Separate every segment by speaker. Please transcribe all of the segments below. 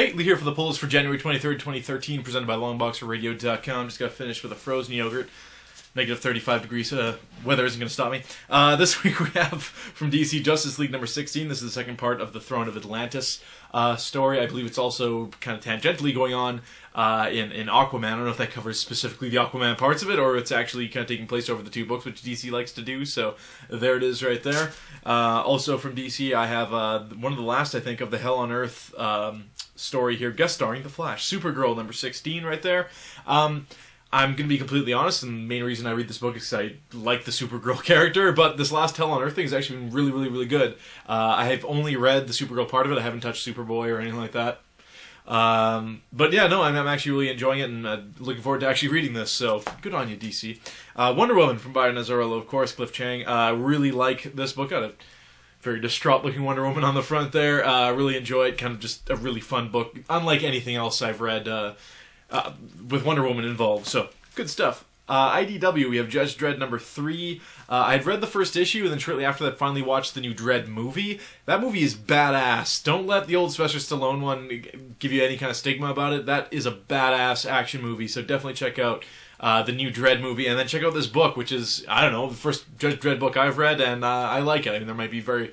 Speaker 1: Hey, Lee here for the polls for January 23rd, 2013, presented by Longbox for Radio.com. Just got finished with a frozen yogurt. Negative 35 degrees weather isn't going to stop me. This week we have from DC Justice League number 16. This is the second part of the Throne of Atlantis story. I believe it's also kind of tangentially going on in Aquaman. I don't know if that covers specifically the Aquaman parts of it, or it's actually kind of taking place over the two books, which DC likes to do. So there it is right there. Also from DC, I have one of the last, I think, of the Hell on Earth story here, guest starring The Flash. Supergirl number 16 right there. I'm going to be completely honest, and the main reason I read this book is because I like the Supergirl character, but this last Hell on Earth thing has actually been really, really, really good. I have only read the Supergirl part of it. I haven't touched Superboy or anything like that. But yeah, no, I'm actually really enjoying it, and looking forward to actually reading this, so good on you, DC. Wonder Woman from Byron Azzarello, of course, Cliff Chang. Really like this book. Got a very distraught-looking Wonder Woman on the front there. Really enjoy it. Kind of just a really fun book, unlike anything else I've read with Wonder Woman involved, so good stuff. IDW, we have Judge Dredd number 3. I'd read the first issue, and then shortly after that finally watched the new Dredd movie. That movie is badass. Don't let the old Sylvester Stallone one give you any kind of stigma about it. That is a badass action movie, so definitely check out the new Dredd movie, and then check out this book, which is, I don't know, the first Judge Dredd book I've read, and I like it. I mean, there might be very,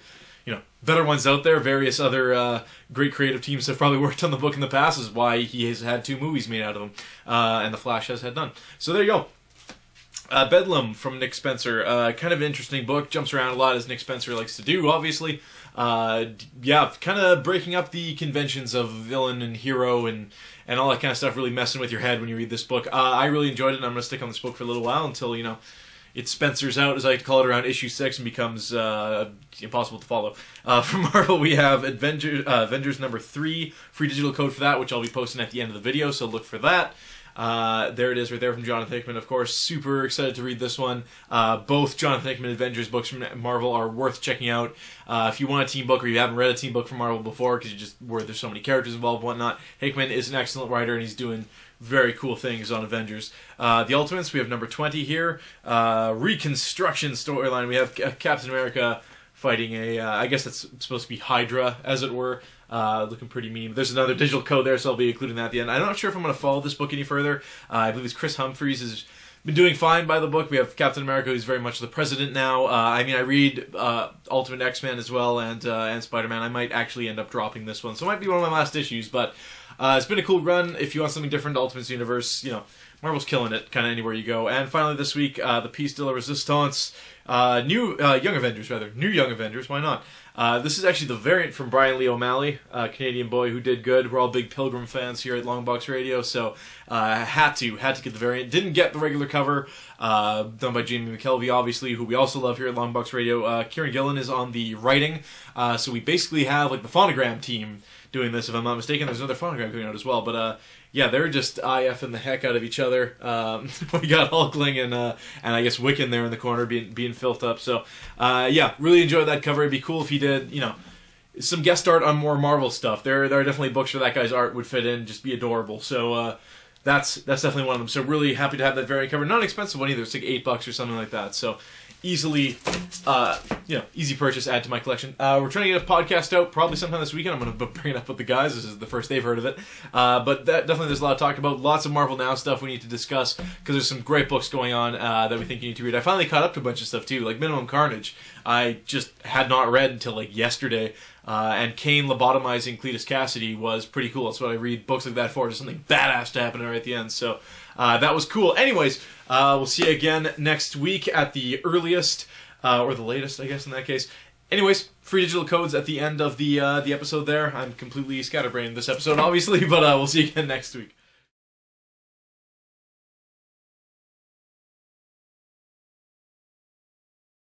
Speaker 1: better ones out there. Various other great creative teams have probably worked on the book in the past, is why he has had 2 movies made out of him, and The Flash has had none. So there you go. Bedlam from Nick Spencer. Kind of interesting book. Jumps around a lot, as Nick Spencer likes to do, obviously. Yeah, kind of breaking up the conventions of villain and hero and all that kind of stuff, really messing with your head when you read this book. I really enjoyed it, and I'm going to stick on this book for a little while until, it Spencers out, as I like to call it, around issue 6 and becomes impossible to follow. From Marvel, we have Avengers number 3, free digital code for that, which I'll be posting at the end of the video, so look for that. There it is right there from Jonathan Hickman, of course. Super excited to read this one. Both Jonathan Hickman Avengers books from Marvel are worth checking out. If you want a team book, or you haven't read a team book from Marvel before, because there's so many characters involved and whatnot, Hickman is an excellent writer, and he's doing very cool things on Avengers. The Ultimates, we have number 20 here. Reconstruction storyline. We have Captain America fighting I guess that's supposed to be Hydra, as it were. Looking pretty mean. There's another digital code there, so I'll be including that at the end. I'm not sure if I'm going to follow this book any further. I believe it's Chris Humphries has been doing fine by the book. We have Captain America, who's very much the president now. I read Ultimate X-Men as well, and Spider-Man. I might actually end up dropping this one, so it might be one of my last issues, but it's been a cool run. If you want something different to Ultimate's universe, Marvel's killing it, kind of anywhere you go. And finally this week, the Piece de la Resistance, New Young Avengers, why not? This is actually the variant from Brian Lee O'Malley, a Canadian boy who did good. We're all big Pilgrim fans here at Longbox Radio, so had to get the variant. Didn't get the regular cover, done by Jamie McKelvey, obviously, who we also love here at Longbox Radio. Kieran Gillen is on the writing, so we basically have like the phonogram team doing this, if I'm not mistaken. There's another phonogram coming out as well, but yeah, they're just IFing the heck out of each other. We got Hulkling and I guess Wiccan there in the corner being filthed up. So yeah, really enjoyed that cover. It'd be cool if he did, some guest art on more Marvel stuff. There are definitely books where that guy's art would fit in, just be adorable. So that's definitely one of them. So really happy to have that variant cover. Not an expensive one either. It's like $8 or something like that. So easily, easy purchase, add to my collection. We're trying to get a podcast out probably sometime this weekend. I'm going to bring it up with the guys. This is the first they've heard of it. But definitely there's a lot to talk about. Lots of Marvel Now stuff we need to discuss, because there's some great books going on that we think you need to read. I finally caught up to a bunch of stuff too, like Minimum Carnage. I just had not read until like yesterday. And Kane lobotomizing Cletus Cassidy was pretty cool. That's what I read books like that for, just something badass to happen right at the end. So that was cool. Anyways, we'll see you again next week at the earliest, or the latest, I guess, in that case. Anyways, free digital codes at the end of the episode there. I'm completely scatterbrained this episode, obviously, but we'll see you again next week.